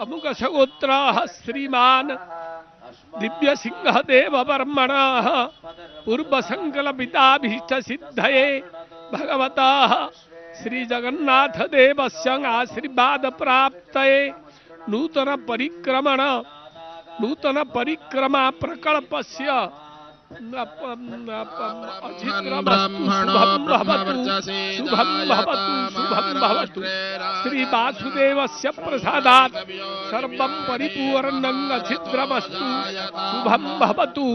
अमुक सगोत्र श्रीमान दिव्य सिंह देव वर्मण पूर्व संकल्पिताभीष्ट सिद्धये भगवता श्री जगन्नाथ देवस्य आशीर्वाद प्राप्तये नूतन परिक्रमा प्रकल्पस्य शुभम श्री वासुदेवस्य प्रसादात् सर्वं परिपूर्णं छिद्रमस्तु शुभम भवतु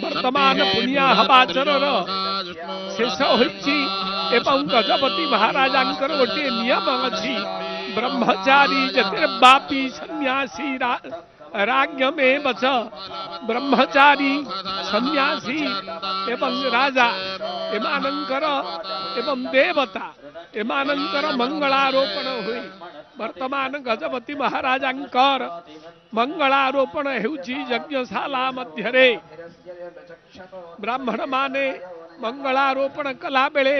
वर्तमान पुण्याह वाचरर शेष होइछि एवं गजपति महाराजांकर गोटे नियम अछि ब्रह्मचारी जतिर्वापी सन्यासी राज्ञमेव च ब्रह्मचारी सन्यासी एवं राजा एमानंकर एवं देवता एमानंकर मंगलारोपण हुए वर्तमान गजपति महाराजांकर मंगलारोपण हेउछि यज्ञशाला मध्यरे ब्राह्मण माने मंगलारोपण कला बेले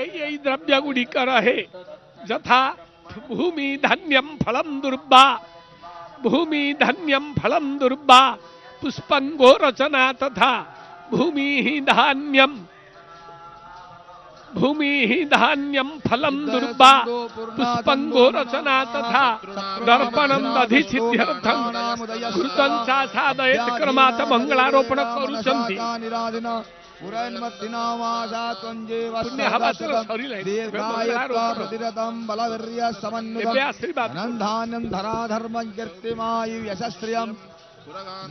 एई द्रव्य गुड़िक रहे यथा भूमि धान्यम फलम दुर्बा पुष्पंगो रचना तथा भूमि धान्यम फलम दुर्बा पुष्पंगो रचना तथा दर्पणम दधि सिद्ध्यर्थम घृतं चासादयेत क्रमात् मंगलारोपण करुचंती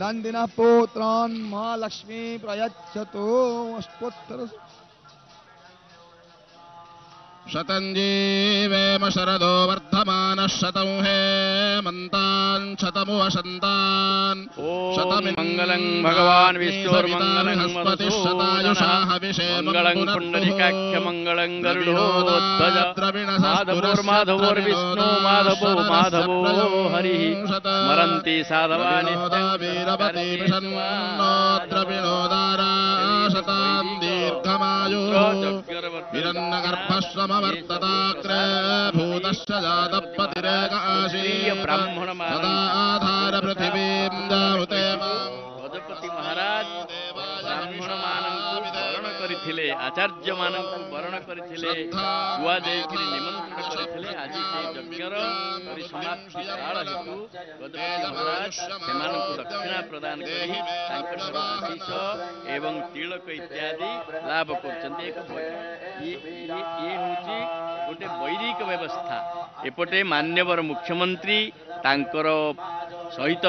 नंदिन पुत्रान् महालक्ष्मी प्रयच्छतु अष्टोत्तर शतञ्जीवेम शरदो वर्धमानः शतं हेमन्तान् शतमु वसन्तान् मङ्गलं भगवान् विष्णुर्मङ्गलं शतायुषाः मङ्गलं पुण्डरीकाख्यमङ्गलं गरुडोध्वज माधवोर्विष्णु माधवो हरिः स्मरन्ति साधवानि वीरवतीर्षन्नोद्रविणोदारा शतां दीर्घमायुः हिरण्यगर्भश्रमवर्तताग्रे भूतश्च जातपतिरेक आसीत् सदाधार पृथिवीं जाहुते गजपति महाराज ब्राह्मण मानंकु वरण करिथिले आचार्य मानंकु वरण करिथिले गुआ देइकरी निमंत्रण करिथिले आजि से यज्ञर परिसमाप्ति काल हेतु गजपति महाराज सेमानंकु दक्षिणा प्रदान करी तांकर आशीष एवं तिलक इत्यादि लाभ करचंती एक ये होची गोटे वैदिक व्यवस्था एपटे मान्यवर मुख्यमंत्री तांकर सहित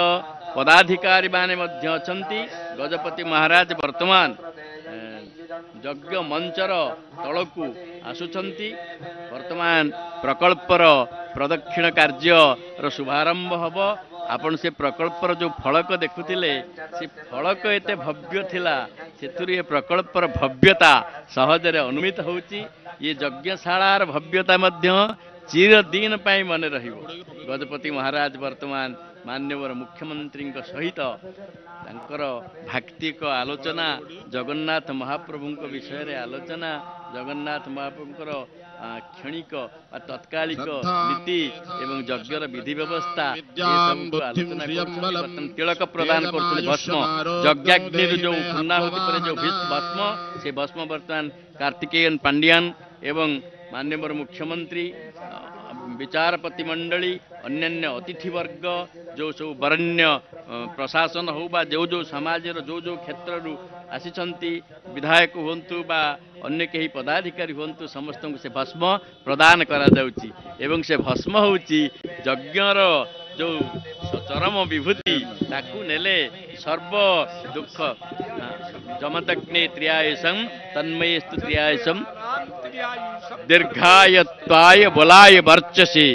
पदाधिकारी माने मध्य अछंती गजपति महाराज वर्तमान यज्ञ मंचर तलकू आसुछंती वर्तमान प्रकल्पर प्रदक्षिण कार्य शुभारंभ हब आपण से प्रकल्पर जो फलक देखुथिले से फलक एते भव्य थिला सेथुरी ए प्रकल्पर भव्यता सहजरे अनुमित होउची ये यज्ञशालार भव्यता मध्य चिरदिन पाई मन रहिबो गजपति महाराज वर्तमान मान्यवर मुख्यमंत्री सहित तांकर भाक्तिक आलोचना जगन्नाथ महाप्रभु विषय रे आलोचना जगन्नाथ महाप्रभुंकर क्षणिक तत्कालिक नीति एवं यज्ञर विधि व्यवस्था तिलक प्रदान कर भस्म यज्ञाग्नि जो पूर्णाहुति पर जो भस्म से भस्म वर्तमान कार्तिकेयन पांड्यान एवं मान्यवर मुख्यमंत्री विचारपति मंडली अन्य अतिथिवर्ग जो सब वरण्य प्रशासन हो बा जो समाज जो क्षेत्र आसीचंती विधायक हुंतु बा अन्य कहीं पदाधिकारी हुंतु समस्त को से भस्म प्रदान करा जाउची एवं से भस्म होउची यज्ञर जो चरम विभूति ताकू नेले सर्व दुख जमदग्ने त्रियायुषं तन्मयस्तु त्रियायुषं दीर्घायत्वाय बलाय वर्चसे।